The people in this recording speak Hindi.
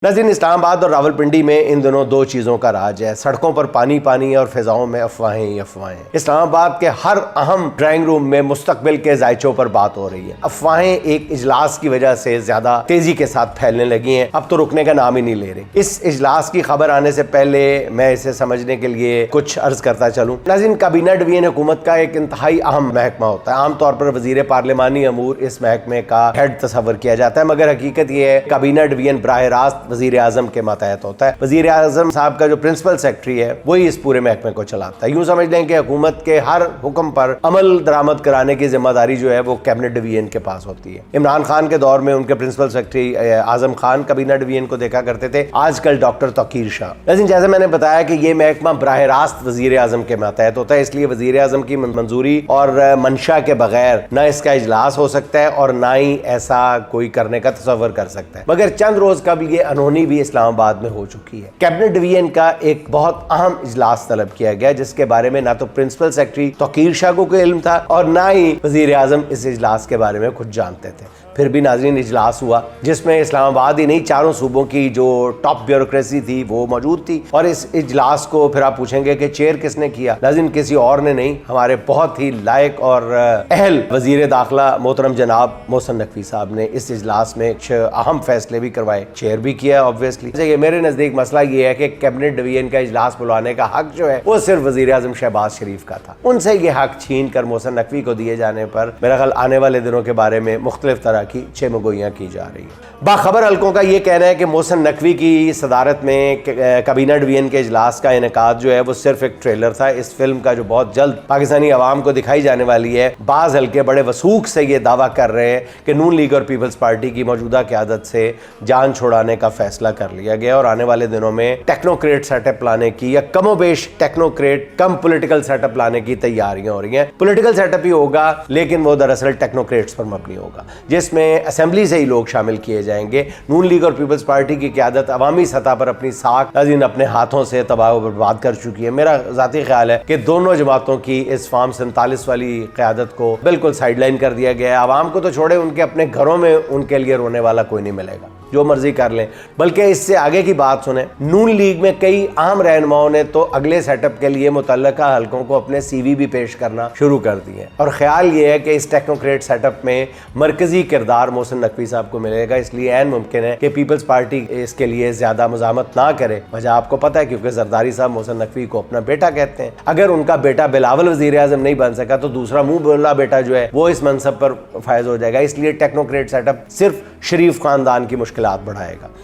नाज़रीन, इस्लामाबाद और रावलपिंडी में इन दिनों दो चीज़ों का राज है। सड़कों पर पानी पानी और फिजाओं में अफवाहें ही अफवाहें। इस्लामाबाद के हर अहम ड्राइंग रूम में मुस्तकबिल के जायचों पर बात हो रही है। अफवाहें एक इजलास की वजह से ज्यादा तेजी के साथ फैलने लगी हैं, अब तो रुकने का नाम ही नहीं ले रही। इस इजलास की खबर आने से पहले मैं इसे समझने के लिए कुछ अर्ज करता चलूँ। नाज़रीन, काबीना डिवीजन हुकूमत का एक इंतहाई अहम महकमा होता है। आमतौर पर वजीर पार्लिमानी अमूर इस महकमे का हेड तस्वर किया जाता है, मगर हकीकत यह है काबीना डिवीजन बराह रास्त वजीर आजम के मातहत होता है। वजीर आजम साहब का जो प्रिंसिपल सेक्रेटरी है वही इस पूरे महकमे को चलाता है। यूं समझ लें कि हुकूमत के हर हुक्म पर अमल दरामद कराने की जिम्मेदारी जो है वो कैबिनेट डिवीजन के पास होती है। इमरान खान के दौर में उनके प्रिंसिपल सेक्रेटरी आजम खान काबीना डिवीजन को देखा करते थे, आजकल डॉक्टर तौकीर शाह। लेकिन जैसे मैंने बताया कि ये महकमा बराह रास्त वजीर आजम के मातहत होता है, इसलिए वजीर आजम की मंजूरी और मंशा के बगैर न इसका इजलास हो सकता है और ना ही ऐसा कोई करने का तस्वर कर सकता है। मगर चंद रोज कबल ये अनहोनी भी इस्लामाबाद में हो चुकी है। कैबिनेट डिवीजन का एक बहुत अहम इजलास तलब किया गया, जिसके बारे में ना तो प्रिंसिपल सेक्रेटरी तौकीर शाह को कोई इल्म था और ना ही वजीर आजम इस इजलास के बारे में कुछ जानते थे। फिर भी नाज़रीन इजलास हुआ, जिसमें इस्लामाबाद ही नहीं चारों सूबों की जो टॉप ब्यूरोक्रेसी थी वो मौजूद थी। और इस इजलास को फिर आप पूछेंगे कि चेयर किसने किया। नाज़रीन, किसी और ने नहीं, हमारे बहुत ही लायक और अहल वजीर दाखिला मोहतरम जनाब मोहसिन नकवी साहब ने इस इजलास में अहम फैसले भी करवाए, चेयर भी किया। ऑब्वियसली ये मेरे नजदीक मसला ये है कि कैबिनेट डिवीजन का इजलास बुलाने का हक जो है वो सिर्फ वजीर आजम शहबाज शरीफ का था। उनसे ये हक छीन कर मोहसिन नकवी को दिए जाने पर मेरा ख्याल आने वाले दिनों के बारे में मुख्तलिफ तरह की छेमगोइयां की जा रही है। बाखबर हल्कों का ये कहना है कि मोहसिन नकवी की सदारत में काबीना डिवीजन के इजलास का इनेकाद जो है वो सिर्फ एक ट्रेलर था इस फिल्म का जो बहुत जल्द पाकिस्तानी अवाम को दिखाई जाने वाली है। बाज हल्के बड़े वसूख से ये दावा कर रहे हैं कि नून लीग और पीपल्स पार्टी की मौजूदा क़यादत से जान छुड़ाने का फैसला कर लिया गया और आने वाले दिनों में टेक्नोक्रेट सेटअप लाने की या कमोबेश टेक्नोक्रेट कम पॉलिटिकल सेटअप लाने की तैयारियां हो रही हैं। पॉलिटिकल सेटअप ही होगा, लेकिन वो दरअसल टेक्नोक्रेट्स पर मबनी होगा, जिसमें असेंबली से ही लोग शामिल किए जाएंगे। नून लीग और पीपल्स पार्टी की क़यादत अवामी सतह पर अपनी साख अपने हाथों से तबाह व बर्बाद कर चुकी है। मेरा ज़ाती ख्याल है कि दोनों जमातों की इस फार्म 47 वाली क़यादत को बिल्कुल साइडलाइन कर दिया गया है। आवाम को तो छोड़े, उनके अपने घरों में उनके लिए रोने वाला कोई नहीं मिलेगा, जो मर्जी कर लें। बल्कि इससे आगे की बात सुने, नून लीग में कई अहम रहनुमाओं ने तो अगले सेटअप के लिए मुतल्लका हल्कों को अपने CV भी पेश करना शुरू कर दिए और ख्याल ये है कि इस टेक्नोक्रेट सेटअप में मरकजी किरदार मोहसिन नकवी साहब को मिलेगा। इसलिए ऐन मुमकिन है कि पीपल्स पार्टी इसके लिए ज्यादा मुजामत ना करे। वजह आपको पता है, क्योंकि जरदारी साहब मोहसिन नकवी को अपना बेटा कहते हैं। अगर उनका बेटा बिलावल वजीर आजम नहीं बन सका तो दूसरा मुंह बोला बेटा जो है वो इस मनसब पर फायज हो जाएगा। इसलिए टेक्नोक्रेट सेटअप सिर्फ शरीफ खानदान की मुश्किलात बढ़ाएगा।